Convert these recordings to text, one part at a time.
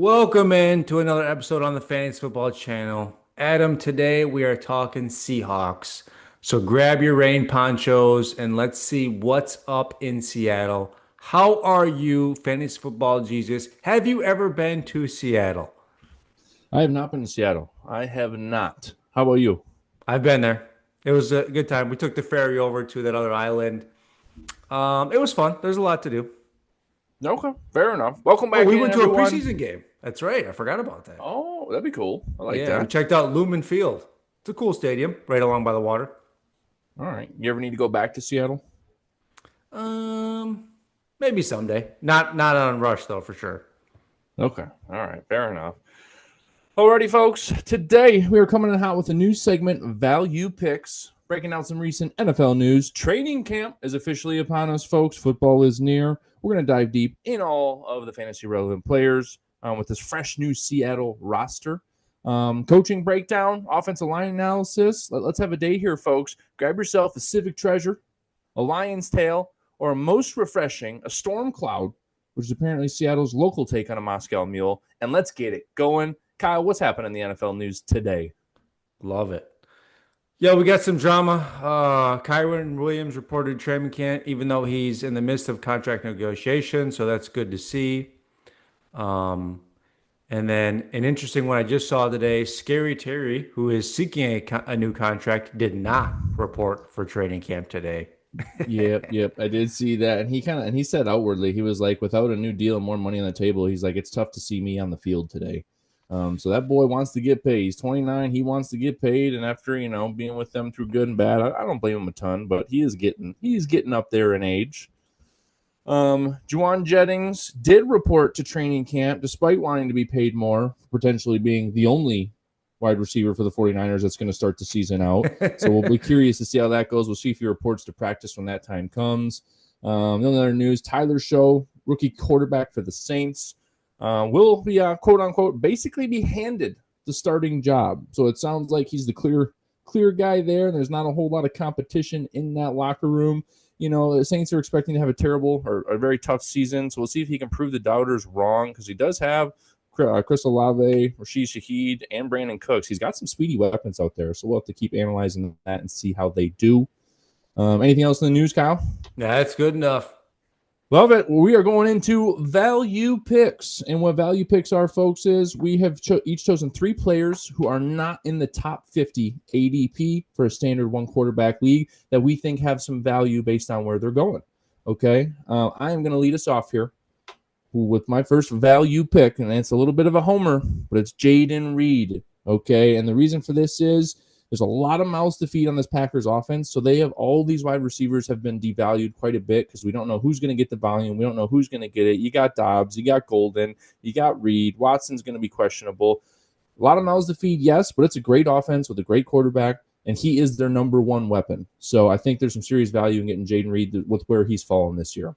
Welcome in to another episode on the Fantasy Football Channel. Adam, today we are talking Seahawks. So grab your rain ponchos and let's see what's up in Seattle. How are you, Fantasy Football Jesus? Have you ever been to Seattle? I have not been to Seattle. I have not. How about you? I've been there. It was a good time. We took the ferry over to that other island. It was fun. There's a lot to do. Okay, fair enough. Welcome Oh, back we in, went to a everyone. preseason game. That's right. I forgot about that. Oh, that'd be cool. I like Yeah, we that. checked out Lumen Field. It's a cool stadium right along by the water. All right. You ever need to go back to Seattle? Um, Maybe someday. Not on Rush though, for sure. Okay. All right. Fair enough. Alrighty, folks. Today we are coming in hot with a new segment, Value Picks, breaking out some recent NFL news. Training camp is officially upon us, folks. Football is near. We're going to dive deep in all of the fantasy relevant players with this fresh new Seattle roster. Coaching breakdown, offensive line analysis. Let's have a day here, folks. Grab yourself a Civic Treasure, a Lion's Tail, or most refreshing, a Storm Cloud, which is apparently Seattle's local take on a Moscow Mule, and let's get it going. Kyle, what's happening in the NFL news today? Love it. Yeah, we got some drama. Kyron Williams reported training camp, even though he's in the midst of contract negotiations, so that's good to see. Um, and then an interesting one I just saw today: Scary Terry, who is seeking a new contract, did not report for training camp today. Yep. I did see that. And he said outwardly, he was like, without a new deal and more money on the table, he's like, it's tough to see me on the field today. So that boy wants to get paid. He's 29. He wants to get paid. And after, being with them through good and bad, I don't blame him a ton, but he's getting up there in age. Juwan Jennings did report to training camp despite wanting to be paid more, potentially being the only wide receiver for the 49ers that's going to start the season out. So we'll be curious to see how that goes. We'll see if he reports to practice when that time comes. Another news, Tyler Show, rookie quarterback for the Saints, will be, quote unquote, basically be handed the starting job. So it sounds like he's the clear guy there, and there's not a whole lot of competition in that locker room. The Saints are expecting to have a terrible or a very tough season. So we'll see if he can prove the doubters wrong, because he does have Chris Olave, Rashid Shaheed, and Brandon Cooks. He's got some speedy weapons out there, so we'll have to keep analyzing that and see how they do. Anything else in the news, Kyle? That's good enough. Love it. Well, we are going into value picks. And what value picks are, folks, is we have each chosen 3 players who are not in the top 50 ADP for a standard one quarterback league that we think have some value based on where they're going. Okay. I am going to lead us off here with my first value pick, and it's a little bit of a homer, but it's Jaden Reed. Okay. And the reason for this is there's a lot of mouths to feed on this Packers offense. So they have all these wide receivers have been devalued quite a bit because we don't know who's going to get the volume. We don't know who's going to get it. You got Dobbs, you got Golden, you got Reed. Watson's going to be questionable. A lot of mouths to feed, yes, but it's a great offense with a great quarterback, and he is their number one weapon. So I think there's some serious value in getting Jaden Reed with where he's fallen this year.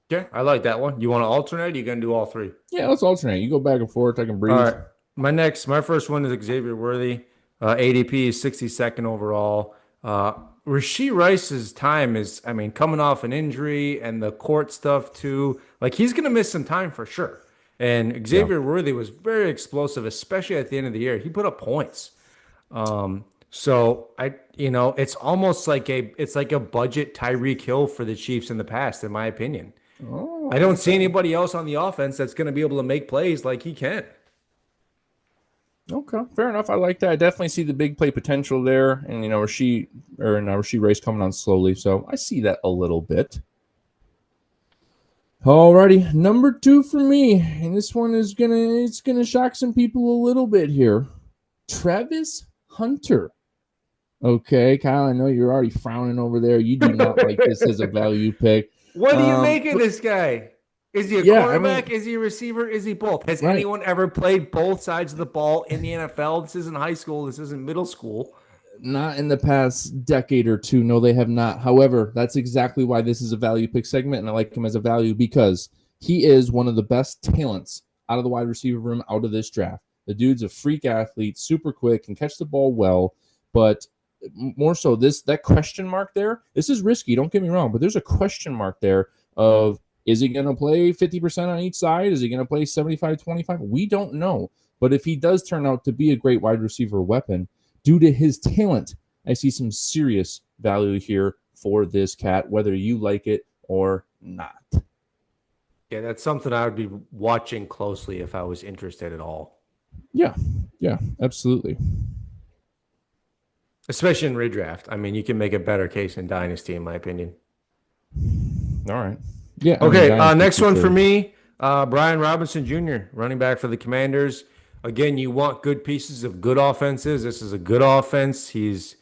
Yeah, I like that one. You want to alternate? Or are you gonna do all 3? Yeah, let's alternate. You go back and forth. I can breathe. All right. My first one is Xavier Worthy. ADP is 62nd overall. Rashee Rice's time is, coming off an injury and the court stuff too. Like, he's going to miss some time for sure. And Xavier Worthy was very explosive, especially at the end of the year. He put up points. So it's almost like a budget Tyreek Hill for the Chiefs in the past, in my opinion. I don't see anybody else on the offense that's going to be able to make plays like he can. Okay, fair enough. I like that. I definitely see the big play potential there, and Rashee Rice coming on slowly, so I see that a little bit. Alrighty, number 2 for me, and this one is gonna shock some people a little bit here. Travis Hunter. Okay, Kyle, I know you're already frowning over there. You do not like this as a value pick. What do you make of this guy? Is he a quarterback? Is he a receiver? Is he both? Has anyone ever played both sides of the ball in the NFL? This isn't high school. This isn't middle school. Not in the past decade or two. No, they have not. However, that's exactly why this is a value pick segment, and I like him as a value because he is one of the best talents out of the wide receiver room out of this draft. The dude's a freak athlete, super quick, can catch the ball well, but more so that question mark there, this is risky, don't get me wrong, but there's a question mark there of Is he going to play 50% on each side? Is he going to play 75-25? We don't know. But if he does turn out to be a great wide receiver weapon, due to his talent, I see some serious value here for this cat, whether you like it or not. Yeah, that's something I would be watching closely if I was interested at all, Yeah, yeah, absolutely. especially in redraft. I mean, you can make a better case in Dynasty, in my opinion. All right. Yeah, I mean, Okay, Dynasty next for one for sure. me, Brian Robinson Jr., running back for the Commanders. Again, you want good pieces of good offenses. This is a good offense. He's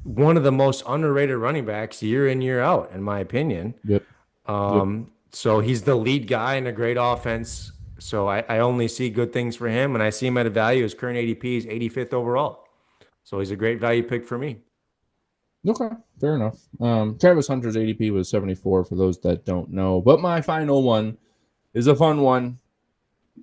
one of the most underrated running backs year in, year out, in my opinion. Yep, yep. So he's the lead guy in a great offense. So I only see good things for him, and I see him at a value. His current ADP is 85th overall. So he's a great value pick for me. Okay, fair enough. Travis Hunter's ADP was 74 for those that don't know. But my final one is a fun one.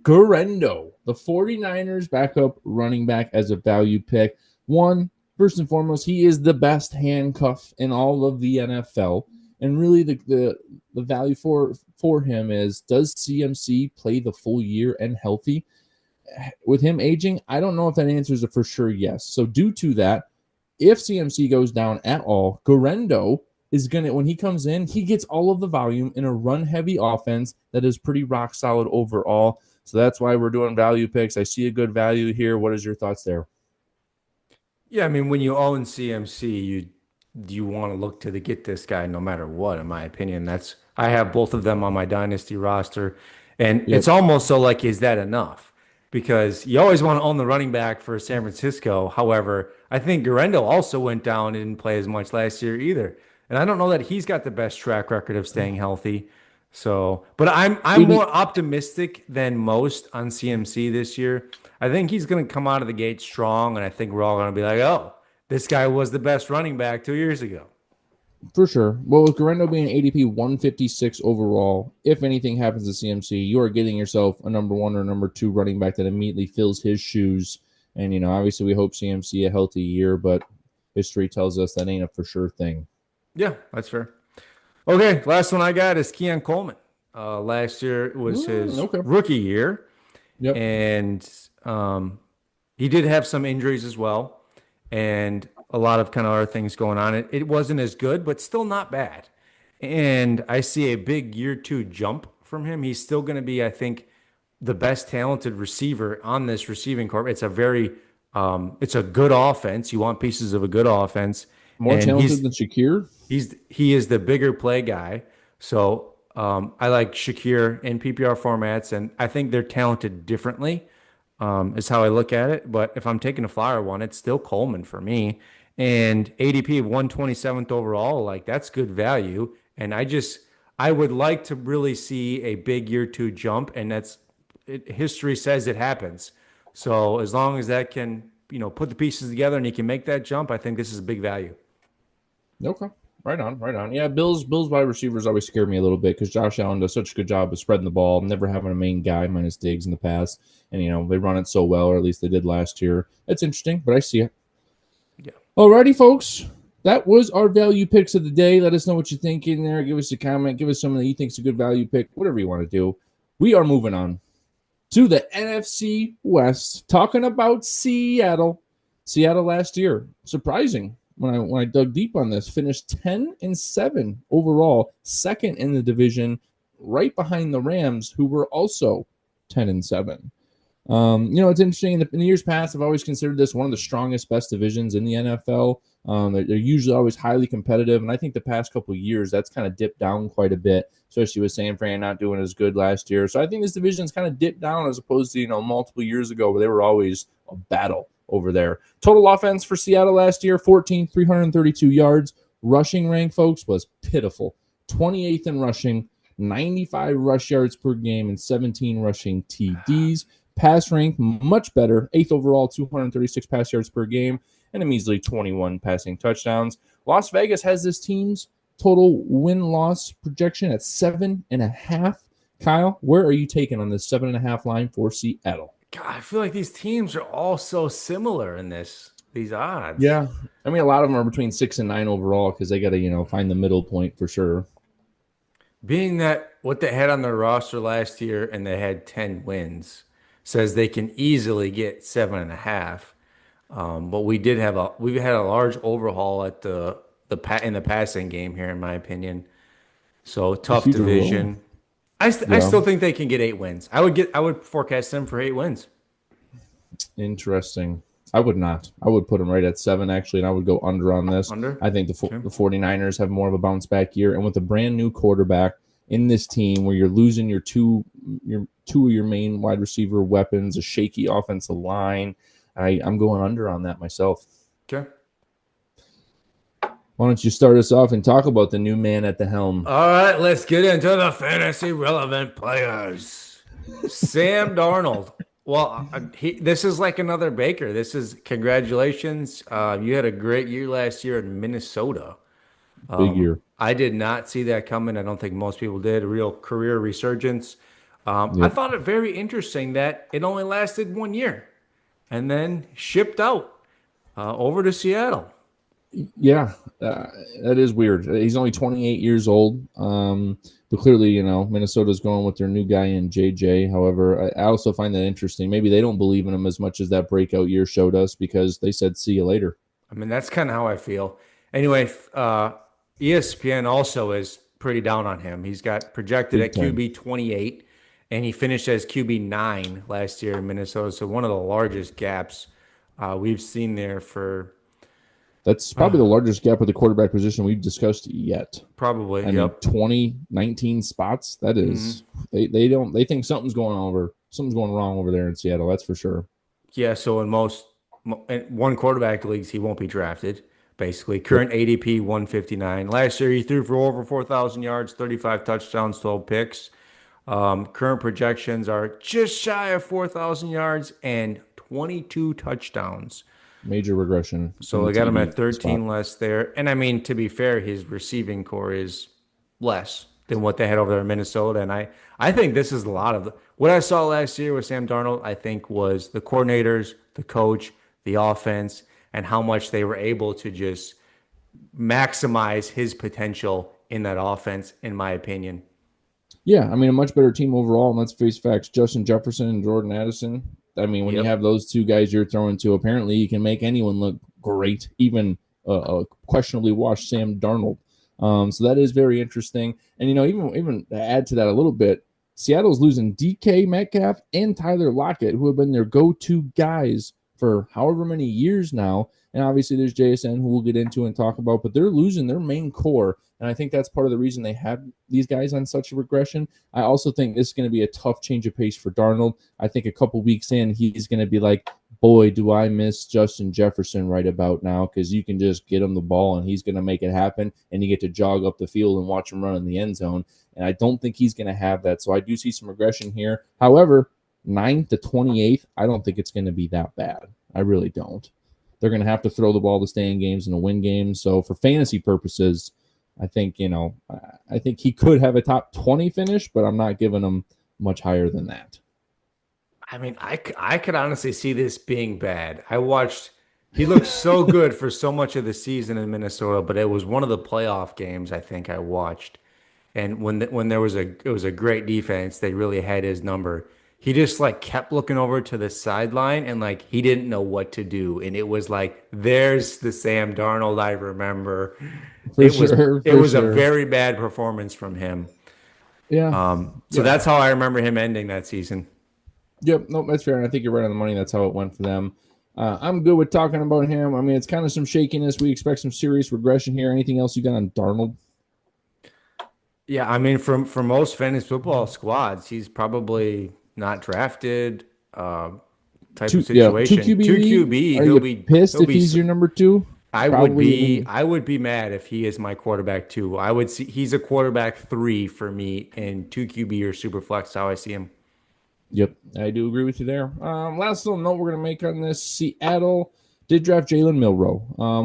Guerrero, the 49ers backup running back as a value pick. One, first and foremost, he is the best handcuff in all of the NFL. And really the value for him is, does CMC play the full year and healthy? With him aging, I don't know if that answer is a for sure yes. So due to that, if CMC goes down at all, Guerrero is going to, when he comes in, he gets all of the volume in a run heavy offense that is pretty rock solid overall. So that's why we're doing value picks. I see a good value here. What is your thoughts there? Yeah, I mean, when you own CMC, you want to look to get this guy no matter what, in my opinion. That's I have both of them on my dynasty roster, and Yep. it's almost so like, is that enough? Because you always want to own the running back for San Francisco. However, I think Guerrero also went down and didn't play as much last year either, and I don't know that he's got the best track record of staying healthy. So, but I'm more 80, optimistic than most on CMC this year. I think he's going to come out of the gate strong, and I think we're all going to be like, "Oh, this guy was the best running back 2 years ago." for sure. Well, with Guerrero being ADP 156 overall, if anything happens to CMC, you are getting yourself a number one or number two running back that immediately fills his shoes. And, obviously we hope CMC a healthy year, but history tells us that ain't a for sure thing. Yeah, that's fair. Okay, last one I got is Keon Coleman. Last year was his Okay. rookie year, Yep. and he did have some injuries as well, and a lot of kind of other things going on. It wasn't as good, but still not bad. And I see a big year two jump from him. He's still going to be, I think, the best talented receiver on this receiving corps. It's a good offense. You want pieces of a good offense, More and talented than Shakir? he is the bigger play guy. So I like Shakir in PPR formats, and I think they're talented differently. Is how I look at it. But if I'm taking a flyer one, it's still Coleman for me. And ADP of 127th overall, like that's good value. And I would like to really see a big year two jump, and history says it happens. So as long as that can, put the pieces together and he can make that jump, I think this is a big value. Okay. Right on, right on. Yeah, Bills wide receivers always scare me a little bit because Josh Allen does such a good job of spreading the ball, never having a main guy minus Diggs in the past. And, they run it so well, or at least they did last year. It's interesting, but I see it. Yeah. Alrighty, folks. That was our value picks of the day. Let us know what you think in there. Give us a comment. Give us something that you think is a good value pick. Whatever you want to do. We are moving on to the NFC West. Talking about Seattle. Seattle last year. Surprising when I dug deep on this. Finished 10-7 overall. Second in the division. Right behind the Rams, who were also 10-7. It's interesting. In the years past, I've always considered this one of the strongest, best divisions in the NFL. They're usually always highly competitive, and I think the past couple of years that's kind of dipped down quite a bit, especially with San Fran not doing as good last year. So I think this division's kind of dipped down as opposed to multiple years ago where they were always a battle over there. Total offense for Seattle last year: 332 yards. Rushing rank, folks, was pitiful. 28th in rushing, 95 rush yards per game, and 17 rushing TDs. Pass rank, much better. 8th overall, 236 pass yards per game, and a measly 21 passing touchdowns. Las Vegas has this team's total win-loss projection at 7.5. Kyle, where are you taking on this 7.5 line for Seattle? God, I feel like these teams are all so similar in these odds. Yeah. A lot of them are between 6 and 9 overall because they got to, find the middle point for sure. Being that what they had on their roster last year and they had 10 wins says they can easily get 7.5. But we've had a large overhaul at in the passing game here, in my opinion. So A tough huge overall. division. I Yeah, still think they can get 8 wins. I would forecast them for 8 wins. interesting. I would not. I would put them right at 7, actually, and I would go under on this. Under. I think Okay. the 49ers have more of a bounce back year. And with a brand new quarterback in this team where you're losing your two of your main wide receiver weapons, a shaky offensive line, I'm going under on that myself. Okay. Why don't you start us off and talk about the new man at the helm? All right, let's get into the fantasy relevant players. Sam Darnold. Well, this is like another Baker. This is congratulations. You had a great year last year in Minnesota. Big year. I did not see that coming. I don't think most people did. A real career resurgence. I Yep. thought it very interesting that it only lasted 1 year and then shipped out over to Seattle. Yeah, that is weird. He's only 28 years old. But clearly, Minnesota's going with their new guy in JJ. However, I also find that interesting. Maybe they don't believe in him as much as that breakout year showed us because they said, see you later. I mean, that's kind of how I feel. Anyway, ESPN also is pretty down on him. He's got projected Big at time. QB 28, and he finished as QB 9 last year in Minnesota. So one of the largest gaps we've seen there for That's probably the largest gap at the quarterback position we've discussed yet. probably. I mean, Yep. 20, 19 spots. That Hmm. is, they think something's going wrong over there in Seattle. That's for sure. Yeah. So in one quarterback leagues, he won't be drafted. Basically, Yep. current ADP 159. Last year, he threw for over 4,000 yards, 35 touchdowns, 12 picks. Current projections are just shy of 4,000 yards and 22 touchdowns. Major regression in So the I got him TD at spot. 13 less there. And I mean, to be fair, his receiving core is less than what they had over there in Minnesota. And I think this is a lot of what I saw last year with Sam Darnold, I think was the coordinators, the coach, the offense, and how much they were able to just maximize his potential in that offense, in my opinion. Yeah, I mean, a much better team overall, and let's face facts. Justin Jefferson and Jordan Addison. I mean, when you Yep. have those two guys you're throwing to, apparently you can make anyone look great, even a questionably washed Sam Darnold. So that is very interesting. And even to add to that a little bit, Seattle's losing DK Metcalf and Tyler Lockett, who have been their go-to guys for however many years now. And obviously, there's JSN, who we'll get into and talk about, but they're losing their main core. And I think that's part of the reason they have these guys on such a regression. I also think this is going to be a tough change of pace for Darnold. I think a couple weeks in, he's going to be like, boy, do I miss Justin Jefferson right about now, because you can just get him the ball and he's going to make it happen, and you get to jog up the field and watch him run in the end zone. And I don't think he's going to have that. So I do see some regression here. However, 9th to 28th, I don't think it's going to be that bad. I really don't. They're going to have to throw the ball to stay in games and to win games. So for fantasy purposes, I think he could have a top 20 finish, but I'm not giving him much higher than that. I mean, I could honestly see this being bad. He looked so good for so much of the season in Minnesota, but it was one of the playoff games I think I watched. And when it was a great defense, they really had his number. He just like kept looking over to the sideline and like he didn't know what to do. And it was like, there's the Sam Darnold I remember. For sure, It for was a sure. very bad performance from him. Yeah. So Yeah. that's how I remember him ending that season. Yep. No, that's fair. And I think you're right on the money. That's how it went for them. I'm good with talking about him. I mean, it's kind of some shakiness. We expect some serious regression here. Anything else you got on Darnold? Yeah, I mean, for most fantasy football squads, he's probably not drafted, type of Two situation. QB Two league. QB, Are you pissed he'll if be. he's your number two? Probably. I mean, I would be mad if he is my quarterback too. I would see he's a quarterback 3 for me, and two QB or super flex. How I see him. yep, I do agree with you there. Last little note we're going to make on this: Seattle did draft Jalen Milroe,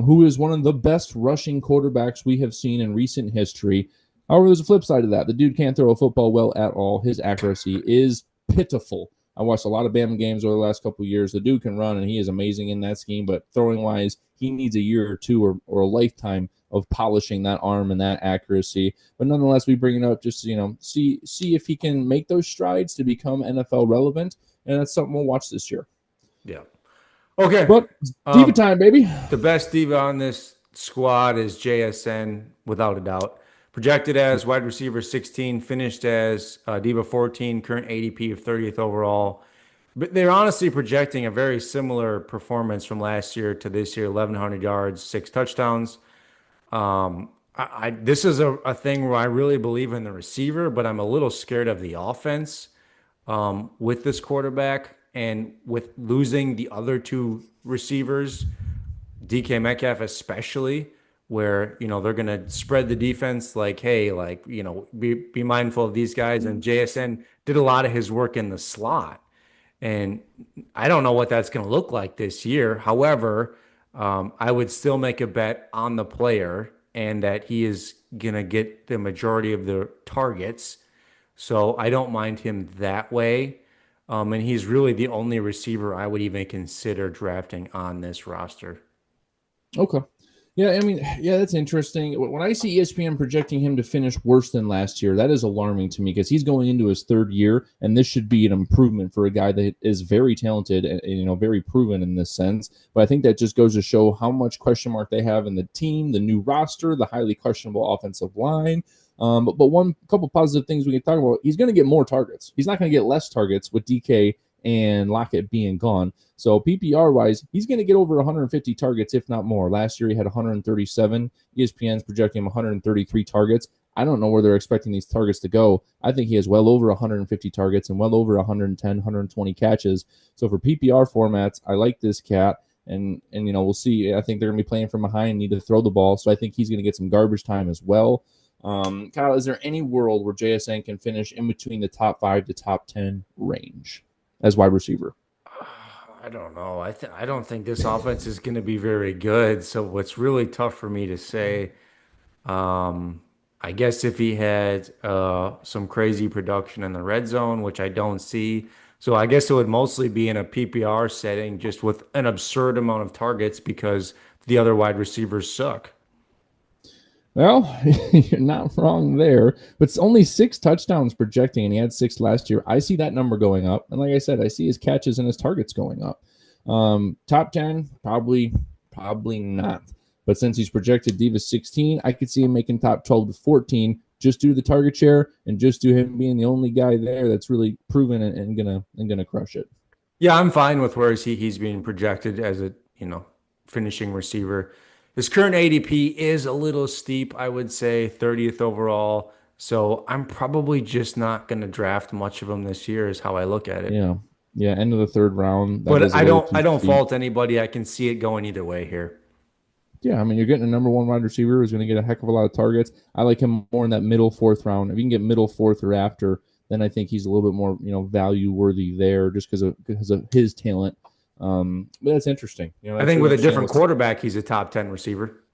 who is one of the best rushing quarterbacks we have seen in recent history. However, there's a flip side of that. The dude can't throw a football well at all. His accuracy is pitiful. I watched a lot of Bama games over the last couple of years. The dude can run, and he is amazing in that scheme. But throwing-wise, he needs a year or two or a lifetime of polishing that arm and that accuracy. But nonetheless, we bring it up just to, see if he can make those strides to become NFL relevant, and that's something we'll watch this year. Yeah. Okay. But diva time, baby. The best diva on this squad is JSN, without a doubt. Projected as wide receiver 16, finished as diva 14, current ADP of 30th overall. But they're honestly projecting a very similar performance from last year to this year: 1,100 yards, 6 touchdowns. This is a thing where I really believe in the receiver, but I'm a little scared of the offense with this quarterback, and with losing the other 2 receivers, DK Metcalf especially, where they're gonna spread the defense like, hey, like, be mindful of these guys. And JSN did a lot of his work in the slot, and I don't know what that's gonna look like this year. However, I would still make a bet on the player and that he is going to get the majority of the targets. So I don't mind him that way. And he's really the only receiver I would even consider drafting on this roster. Okay. Yeah, I mean, that's interesting. When I see ESPN projecting him to finish worse than last year, that is alarming to me because he's going into his 3rd year, and this should be an improvement for a guy that is very talented and very proven in this sense. But I think that just goes to show how much question mark they have in the team, the new roster, the highly questionable offensive line. But one couple positive things we can talk about: he's going to get more targets. He's not going to get less targets with DK and Lockett being gone. So PPR-wise, he's going to get over 150 targets, if not more. Last year, he had 137. ESPN's projecting him 133 targets. I don't know where they're expecting these targets to go. I think he has well over 150 targets and well over 110, 120 catches. So for PPR formats, I like this cat. And we'll see. I think they're going to be playing from behind and need to throw the ball. So I think he's going to get some garbage time as well. Kyle, is there any world where JSN can finish in between the top 5 to top 10 range as wide receiver? I don't know. I don't think this offense is going to be very good. So what's really tough for me to say, I guess if he had some crazy production in the red zone, which I don't see. So I guess it would mostly be in a PPR setting, just with an absurd amount of targets because the other wide receivers suck. Well, you're not wrong there, but it's only 6 touchdowns projecting, and he had 6 last year. I see that number going up, and like I said, I see his catches and his targets going up. Top 10, probably not. But since he's projected Diva 16, I could see him making top 12 to 14 just due to the target share and just due to him being the only guy there that's really proven and gonna crush it. Yeah, I'm fine with where he's being projected as a finishing receiver. His current ADP is a little steep, I would say, 30th overall. So I'm probably just not going to draft much of him this year is how I look at it. Yeah, end of the 3rd round. But I don't fault anybody. I can see it going either way here. Yeah, I mean, you're getting a number 1 wide receiver who's going to get a heck of a lot of targets. I like him more in that middle 4th round. If you can get middle 4th or after, then I think he's a little bit more, value worthy there just because of his talent. But that's interesting. I think with a different quarterback, he's a top 10 receiver.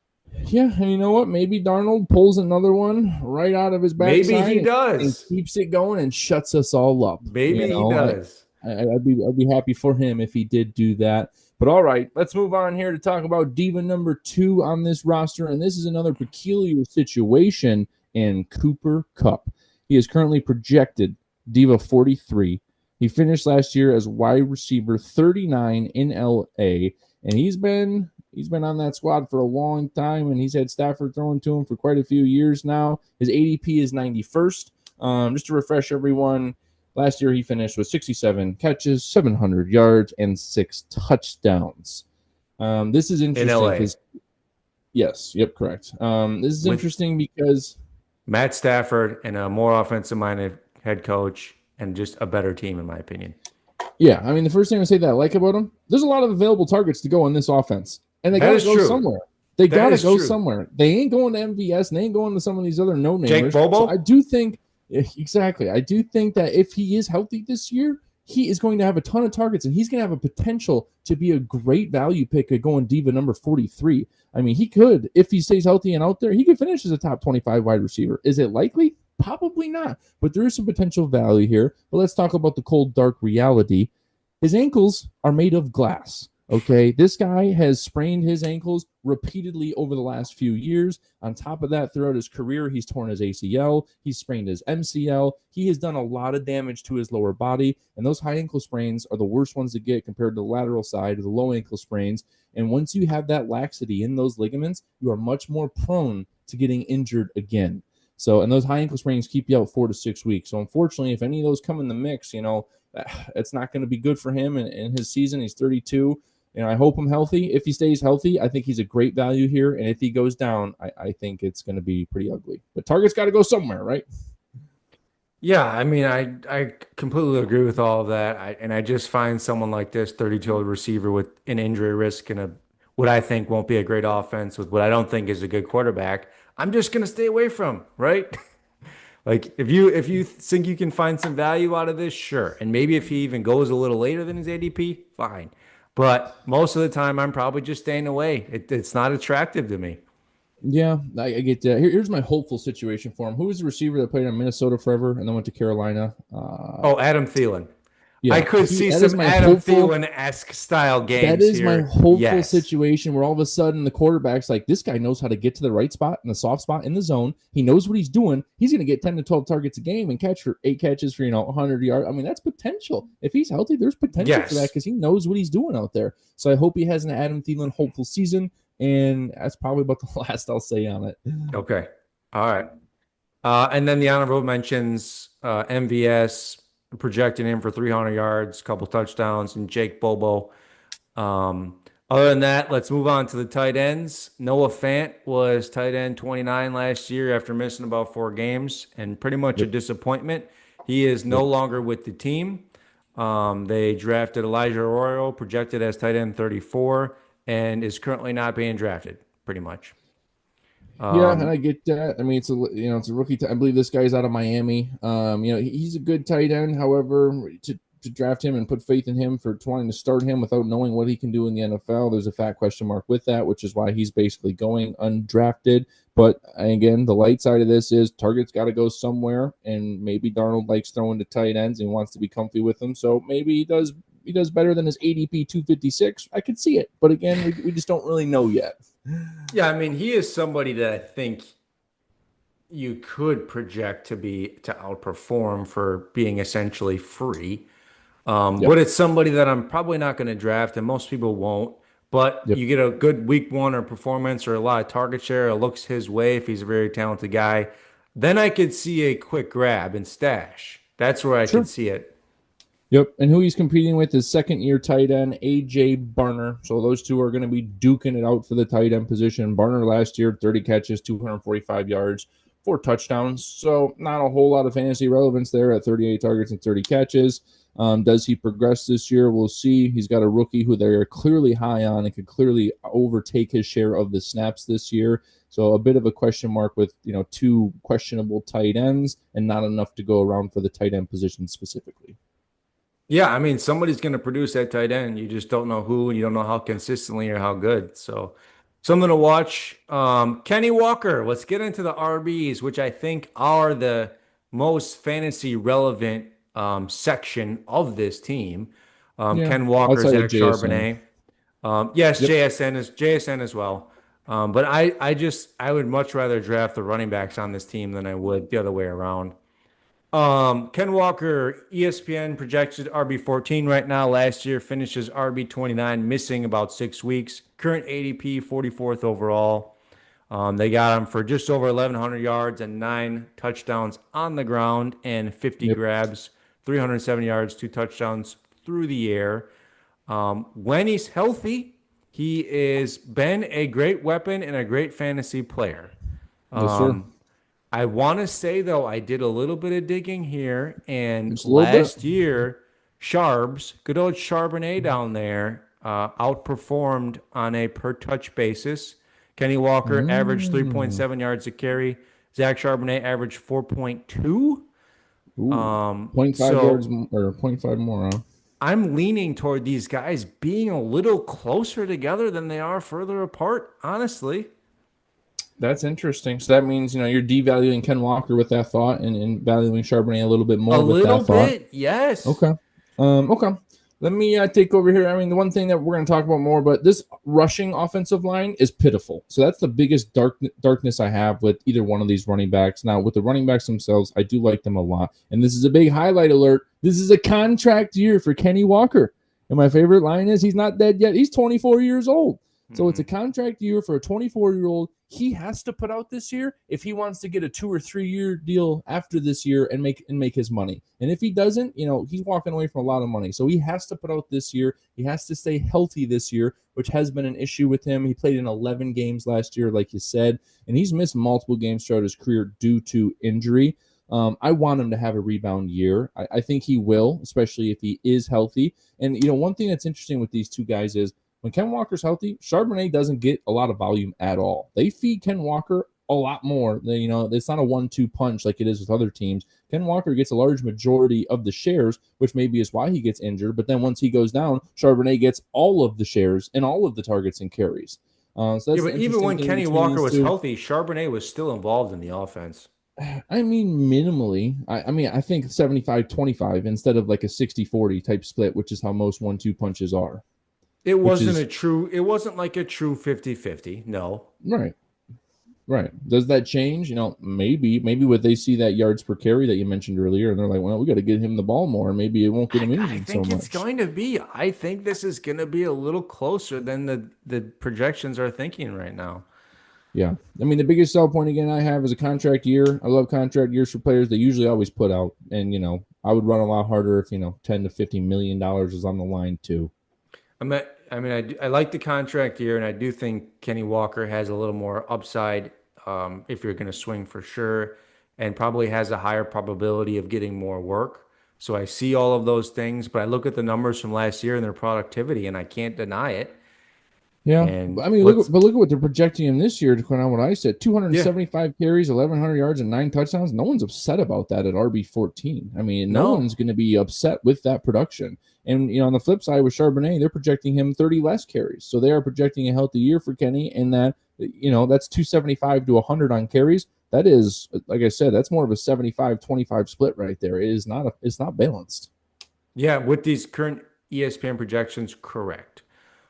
Yeah, and you know what? Maybe Darnold pulls another one right out of his backside. Maybe he does, and keeps it going and shuts us all up. Maybe he does. I'd be happy for him if he did do that. But all right, let's move on here to talk about diva number 2 on this roster, and this is another peculiar situation in Cooper Kupp. He is currently projected diva 43. He finished last year as wide receiver 39 in LA, and he's been on that squad for a long time, and he's had Stafford throwing to him for quite a few years now. His ADP is 91st. Just to refresh everyone, last year he finished with 67 catches, 700 yards, and 6 touchdowns. This is interesting. In LA. Yes, yep, correct. This is interesting because Matt Stafford and a more offensive-minded head coach and just a better team, in my opinion. Yeah, I mean, the first thing I say that I like about him, there's a lot of available targets to go in this offense, and they got to go somewhere. They got to go somewhere. They ain't going to MVS, and they ain't going to some of these other no-namers. Jake Bobo? So I do think, exactly, I do think that if he is healthy this year, he is going to have a ton of targets, and he's going to have a potential to be a great value pick at going diva number 43. I mean, he could, if he stays healthy and out there, he could finish as a top 25 wide receiver. Is it likely? Probably not, but there is some potential value here. But let's talk about the cold, dark reality. His ankles are made of glass. Okay, this guy has sprained his ankles repeatedly over the last few years. On top of that, throughout his career, he's torn his ACL, he's sprained his MCL. He has done a lot of damage to his lower body, and those high ankle sprains are the worst ones to get compared to the lateral side of the low ankle sprains. And once you have that laxity in those ligaments, you are much more prone to getting injured again. So, and those high ankle sprains keep you out 4 to 6 weeks. So, unfortunately, if any of those come in the mix, it's not going to be good for him in his season. He's 32. I hope him healthy. If he stays healthy, I think he's a great value here. And if he goes down, I think it's going to be pretty ugly. But Target's got to go somewhere, right? Yeah, I mean, I completely agree with all of that. I just find someone like this 32-year-old receiver with an injury risk and what I think won't be a great offense with what I don't think is a good quarterback. I'm just gonna stay away from, right? Like if you think you can find some value out of this, sure. And maybe if he even goes a little later than his ADP, fine. But most of the time, I'm probably just staying away. It's not attractive to me. Yeah, I get that. Here's my hopeful situation for him. Who was the receiver that played in Minnesota forever and then went to Carolina? Oh, Adam Thielen. I Yeah, could see that is some my Adam hopeful. Thielen-esque style That games is my here. hopeful Yes. situation where all of a sudden the quarterback's like, this guy knows how to get to the right spot and the soft spot in the zone. He knows what he's doing. He's going to get 10 to 12 targets a game and catch for 8 catches for 100 yards. I mean, that's potential. If he's healthy, there's potential for that Yes. because he knows what he's doing out there. So I hope he has an Adam Thielen hopeful season, and that's probably about the last I'll say on it. Okay. All right. And then the honorable mentions, MVS projecting him for 300 yards, couple touchdowns, and Jake Bobo. Other than that, let's move on to the tight ends. Noah Fant was tight end 29 last year after missing about 4 games and pretty much a Yep. disappointment. He is no Yep. longer with the team. They drafted Elijah Arroyo, projected as tight end 34, and is currently not being drafted, pretty much. Yeah, and Um, I get that. I mean, it's a rookie. I believe this guy's out of Miami. He's a good tight end. However, to draft him and put faith in him for trying to start him without knowing what he can do in the NFL, there's a fat question mark with that, which is why he's basically going undrafted. But again, the light side of this is Target's got to go somewhere, and maybe Darnold likes throwing to tight ends and wants to be comfy with them. So maybe he does better than his ADP 256. I could see it, but again, we just don't really know yet. yeah, I mean, he is somebody that I think you could project to outperform for being essentially free. Yep. But it's somebody that I'm probably not going to draft, and most people won't. But Yep. you get a good week one or performance or a lot of target share, or looks his way if he's a very talented guy. Then I could see a quick grab and stash. That's where I could Sure. see it. Yep. And who he's competing with is second year tight end AJ Barner. So those two are going to be duking it out for the tight end position. Barner last year, 30 catches, 245 yards, 4 touchdowns. So not a whole lot of fantasy relevance there at 38 targets and 30 catches. Does he progress this year? We'll see. He's got a rookie who they are clearly high on and could clearly overtake his share of the snaps this year. So a bit of a question mark with two questionable tight ends and not enough to go around for the tight end position specifically. Yeah, I mean, somebody's going to produce that tight end. You just don't know who, and you don't know how consistently or how good. So, something to watch. Kenny Walker. Let's get into the RBs, which I think are the most fantasy relevant section of this team. Yeah, Ken Walker, outside of Zach JSN. Charbonnet. Yes, Yep. JSN as well. But I would much rather draft the running backs on this team than I would the other way around. Ken Walker, ESPN projected RB14 right now. Last year finishes RB29, missing about 6 weeks. Current ADP 44th overall. They got him for just over 1,100 yards and 9 touchdowns on the ground and 50 Yep. grabs, 370 yards, 2 touchdowns through the air. When he's healthy, he is been a great weapon and a great fantasy player. Yes, sir. I want to say though, I did a little bit of digging here, and Just a little bit. last year, Sharbs, good old Charbonnet down there, outperformed on a per touch basis. Kenny Walker averaged Mm. 3.7 yards a carry. Zach Charbonnet averaged 4.2. Ooh. Um, Point 0.5 yards so or point 0.5 more, huh? I'm leaning toward these guys being a little closer together than they are further apart, honestly. That's interesting. So that means, you're devaluing Ken Walker with that thought and valuing Charbonnet a little bit A more with little that thought. bit, yes. Okay. Okay. Let me take over here. I mean, the one thing that we're going to talk about more, but this rushing offensive line is pitiful. So that's the biggest darkness I have with either one of these running backs. Now, with the running backs themselves, I do like them a lot. And this is a big highlight alert. This is a contract year for Kenny Walker. And my favorite line is he's not dead yet. He's 24 years old. So it's a contract year for a 24-year-old. He has to put out this year if he wants to get a 2 or 3 year deal after this year and make his money. And if he doesn't, he's walking away from a lot of money. So he has to put out this year. He has to stay healthy this year, which has been an issue with him. He played in 11 games last year, like you said, and he's missed multiple games throughout his career due to injury. I want him to have a rebound year. I think he will, especially if he is healthy. And, one thing that's interesting with these two guys is when Ken Walker's healthy, Charbonnet doesn't get a lot of volume at all. They feed Ken Walker a lot more. It's not a 1-2 punch like it is with other teams. Ken Walker gets a large majority of the shares, which maybe is why he gets injured. But then once he goes down, Charbonnet gets all of the shares and all of the targets and carries. So that's But even when Kenny Walker was healthy, Charbonnet was still involved in the offense. I mean, minimally. I think 75-25 instead of like a 60-40 type split, which is how most 1-2 punches are. It wasn't like a true 50-50. No. Right. Does that change? Maybe when they see that yards per carry that you mentioned earlier, and they're like, well, we got to get him the ball more, and maybe it won't get him injured so much. I think this is going to be a little closer than the projections are thinking right now. Yeah. I mean, the biggest sell point again I have is a contract year. I love contract years for players. They usually always put out, and I would run a lot harder if $10 to $15 million is on the line too. I like the contract year, and I do think Kenny Walker has a little more upside if you're going to swing for sure, and probably has a higher probability of getting more work. So I see all of those things, but I look at the numbers from last year and their productivity, and I can't deny it. Yeah, And I mean, look at what they're projecting him this year. To on what I said, 275 carries, 1,100 yards, and 9 touchdowns. No one's upset about that at RB14. I mean, no one's going to be upset with that production. And on the flip side with Charbonnet, they're projecting him 30 less carries, so they are projecting a healthy year for Kenny. And that's 275 to 100 on carries. That is, like I said, that's more of a 75-25 split right there. It's not balanced. Yeah, with these current ESPN projections, correct.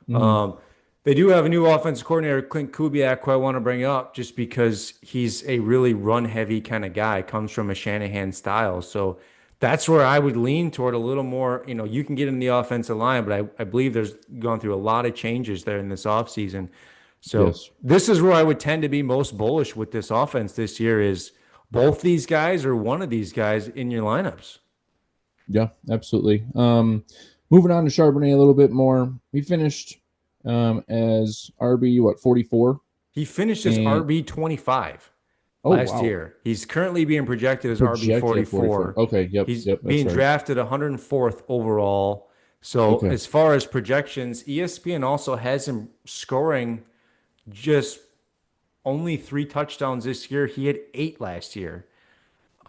They do have a new offensive coordinator, Clint Kubiak, who I want to bring up just because he's a really run-heavy kind of guy, comes from a Shanahan style. So that's where I would lean toward a little more. You can get in the offensive line, but I believe there's gone through a lot of changes there in this offseason. So This is where I would tend to be most bullish with this offense this year is both these guys or one of these guys in your lineups. Yeah, absolutely. Moving on to Charbonnet a little bit more. He finished as RB 44. He finished as RB 25 last year. He's currently being projected as RB 44. Okay, He's being drafted 104th overall. So as far as projections, ESPN also has him scoring just only 3 touchdowns this year. He had 8 last year.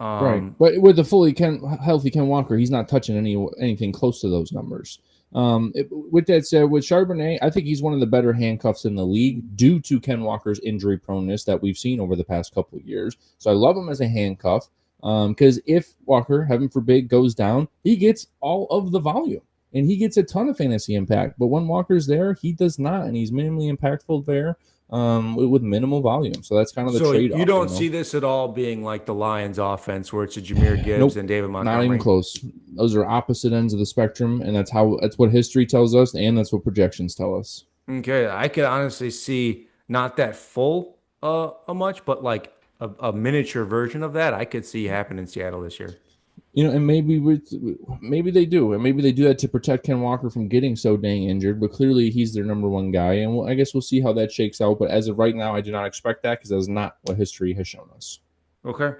Right, but with the fully healthy Ken Walker, he's not touching anything close to those numbers. With that said, with Charbonnet, I think he's one of the better handcuffs in the league due to Ken Walker's injury proneness that we've seen over the past couple of years. So I love him as a handcuff because if Walker, heaven forbid, goes down, he gets all of the volume and he gets a ton of fantasy impact. But when Walker's there, he does not, and he's minimally impactful there with minimal volume. So that's kind of the trade-off. So you don't see this at all being like the Lions offense where it's a Jameer Gibbs and David Montgomery? Not even close. Those are opposite ends of the spectrum, and that's what history tells us, and that's what projections tell us. Okay, I could honestly see not that full much, but like a miniature version of that I could see happen in Seattle this year. And maybe they do, and maybe they do that to protect Ken Walker from getting so dang injured. But clearly, he's their number one guy, and I guess we'll see how that shakes out. But as of right now, I do not expect that because that's not what history has shown us. Okay,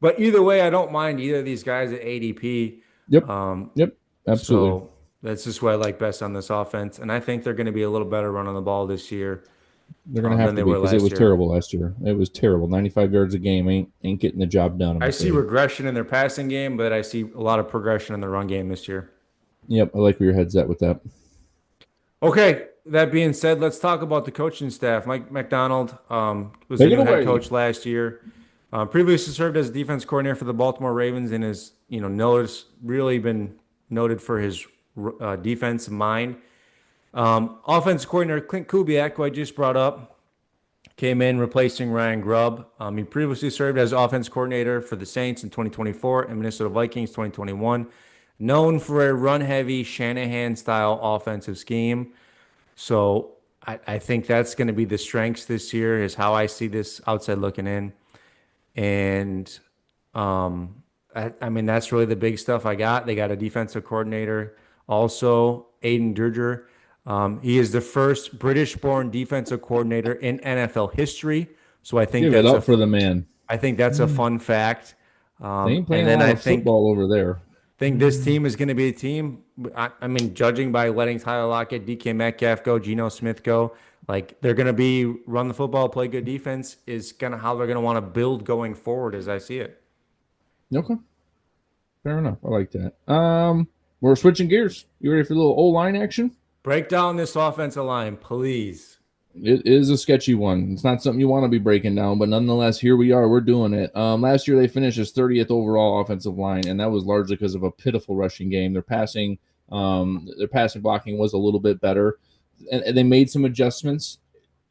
but either way, I don't mind either of these guys at ADP. Yep. Yep. Absolutely. So that's just what I like best on this offense, and I think they're going to be a little better running the ball this year. They're going to have to be because it was terrible last year. It was terrible. 95 yards a game ain't getting the job done. I see regression in their passing game, but I see a lot of progression in the run game this year. Yep, I like where your head's at with that. Okay, that being said, let's talk about the coaching staff. Mike McDonald was the Take it new head away. coach last year. Previously served as defense coordinator for the Baltimore Ravens and is, really been noted for his defensive mind. Offense coordinator Clint Kubiak, who I just brought up, came in replacing Ryan Grubb. He previously served as offense coordinator for the Saints in 2024 and Minnesota Vikings 2021. Known for a run-heavy Shanahan-style offensive scheme. So I think that's going to be the strengths this year, is how I see this outside looking in. And I mean, that's really the big stuff I got. They got a defensive coordinator, also Aiden Durger. He is the first British-born defensive coordinator in NFL history. So Give it up for the man. I think that's a fun fact. They ain't And playing a then lot I of football over there. think this team is going to be a team. I mean, judging by letting Tyler Lockett, DK Metcalf go, Geno Smith go, like they're going to be run the football, play good defense is kind of how they're going to want to build going forward, as I see it. Okay, fair enough. I like that. We're switching gears. You ready for a little O-line action? Break down this offensive line, please. It is a sketchy one. It's not something you want to be breaking down, but nonetheless, here we are. We're doing it. Last year they finished as 30th overall offensive line, and that was largely because of a pitiful rushing game. Their passing blocking was a little bit better, and they made some adjustments,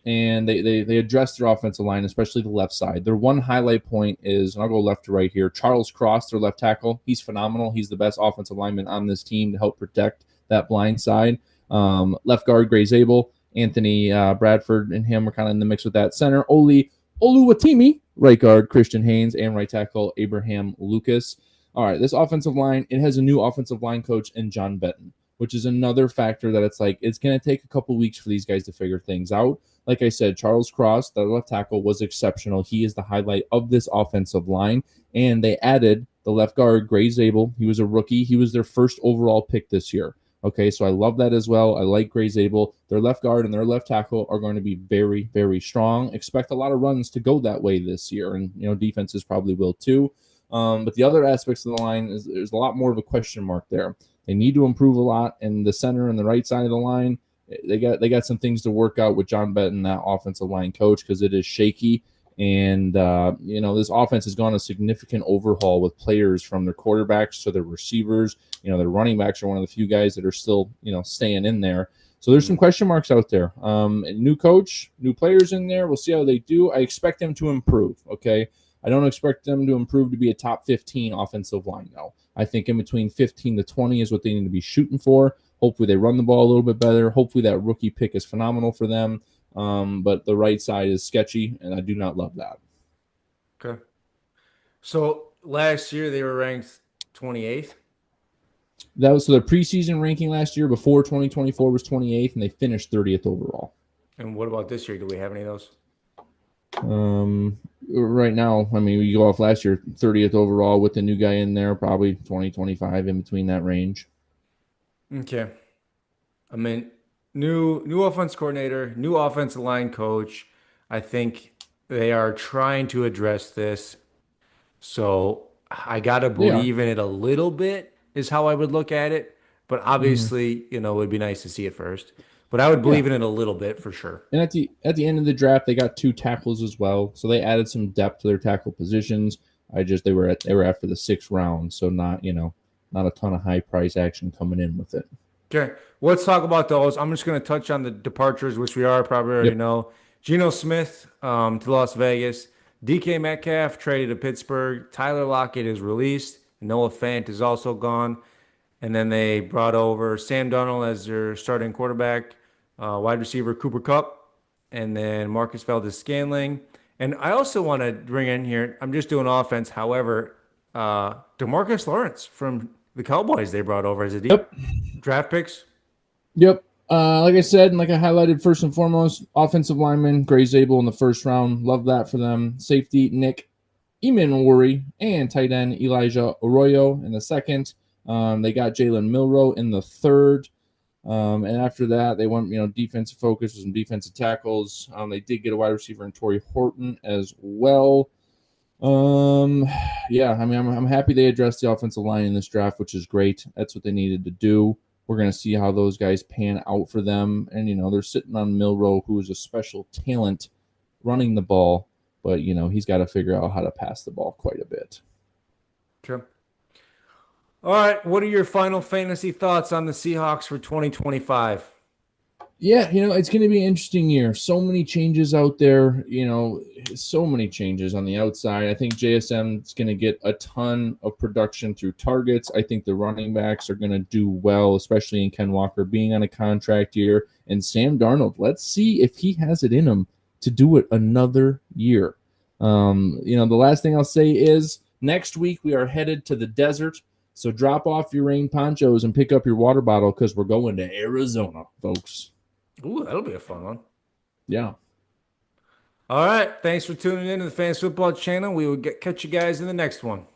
and they addressed their offensive line, especially the left side. Their one highlight point is, and I'll go left to right here, Charles Cross, their left tackle. He's phenomenal. He's the best offensive lineman on this team to help protect that blind side. Left guard, Gray Zabel. Anthony Bradford and him are kind of in the mix with that. Center, Oluwatimi. Right guard, Christian Haynes. And right tackle, Abraham Lucas. All right, this offensive line, it has a new offensive line coach in John Benton, which is another factor that it's going to take a couple weeks for these guys to figure things out. Like I said, Charles Cross, the left tackle, was exceptional. He is the highlight of this offensive line. And they added the left guard, Gray Zabel. He was a rookie. He was their first overall pick this year. Okay, so I love that as well. I like Gray Zabel. Their left guard and their left tackle are going to be very, very strong. Expect a lot of runs to go that way this year, and defenses probably will too. But the other aspects of the line is there's a lot more of a question mark there. They need to improve a lot, and the center and the right side of the line, they got some things to work out with John Benton, that offensive line coach, because it is shaky. And, this offense has gone a significant overhaul with players from their quarterbacks to their receivers. Their running backs are one of the few guys that are still, staying in there. So there's some question marks out there. New coach, new players in there. We'll see how they do. I expect them to improve, okay? I don't expect them to improve to be a top 15 offensive line, though. I think in between 15 to 20 is what they need to be shooting for. Hopefully they run the ball a little bit better. Hopefully that rookie pick is phenomenal for them. But the right side is sketchy, and I do not love that. Okay. So last year they were ranked 28th. That was the preseason ranking last year before 2024 was 28th, and they finished 30th overall. And what about this year? Do we have any of those? Right now, I mean, you go off last year, 30th overall with the new guy in there, probably 20, 25 in between that range. Okay. I mean, new offense coordinator, new offensive line coach. I think they are trying to address this. So I gotta believe in it a little bit is how I would look at it. But obviously, it would be nice to see it first. But I would believe in it a little bit for sure. And at the end of the draft, they got 2 tackles as well, so they added some depth to their tackle positions. They were after the 6th round, so not a ton of high price action coming in with it. Okay, let's talk about those. I'm just going to touch on the departures, which we probably already know. Geno Smith to Las Vegas. DK Metcalf traded to Pittsburgh. Tyler Lockett is released. Noah Fant is also gone. And then they brought over Sam Darnold as their starting quarterback, wide receiver Cooper Kupp, and then Marcus Valdes-Scantling. And I also want to bring in here, I'm just doing offense. However, DeMarcus Lawrence from the Cowboys they brought over as a draft picks. Yep. Like I said, and like I highlighted, first and foremost, offensive lineman, Gray Zabel in the first round. Love that for them. Safety, Nick Emanwari, and tight end, Elijah Arroyo in the second. They got Jalen Milroe in the third. And after that, they went, defensive focus with some defensive tackles. They did get a wide receiver in Torrey Horton as well. I'm happy they addressed the offensive line in this draft, which is great. That's what they needed to do. We're going to see how those guys pan out for them. And, they're sitting on Milroe, who is a special talent running the ball, but, he's got to figure out how to pass the ball quite a bit. Okay. All right. What are your final fantasy thoughts on the Seahawks for 2025? Yeah, it's going to be an interesting year. So many changes out there, so many changes on the outside. I think JSM is going to get a ton of production through targets. I think the running backs are going to do well, especially in Ken Walker being on a contract year. And Sam Darnold, let's see if he has it in him to do it another year. The last thing I'll say is next week we are headed to the desert. So drop off your rain ponchos and pick up your water bottle because we're going to Arizona, folks. Ooh, that'll be a fun one. Yeah. All right. Thanks for tuning in to the Fantasy Football Channel. We will catch you guys in the next one.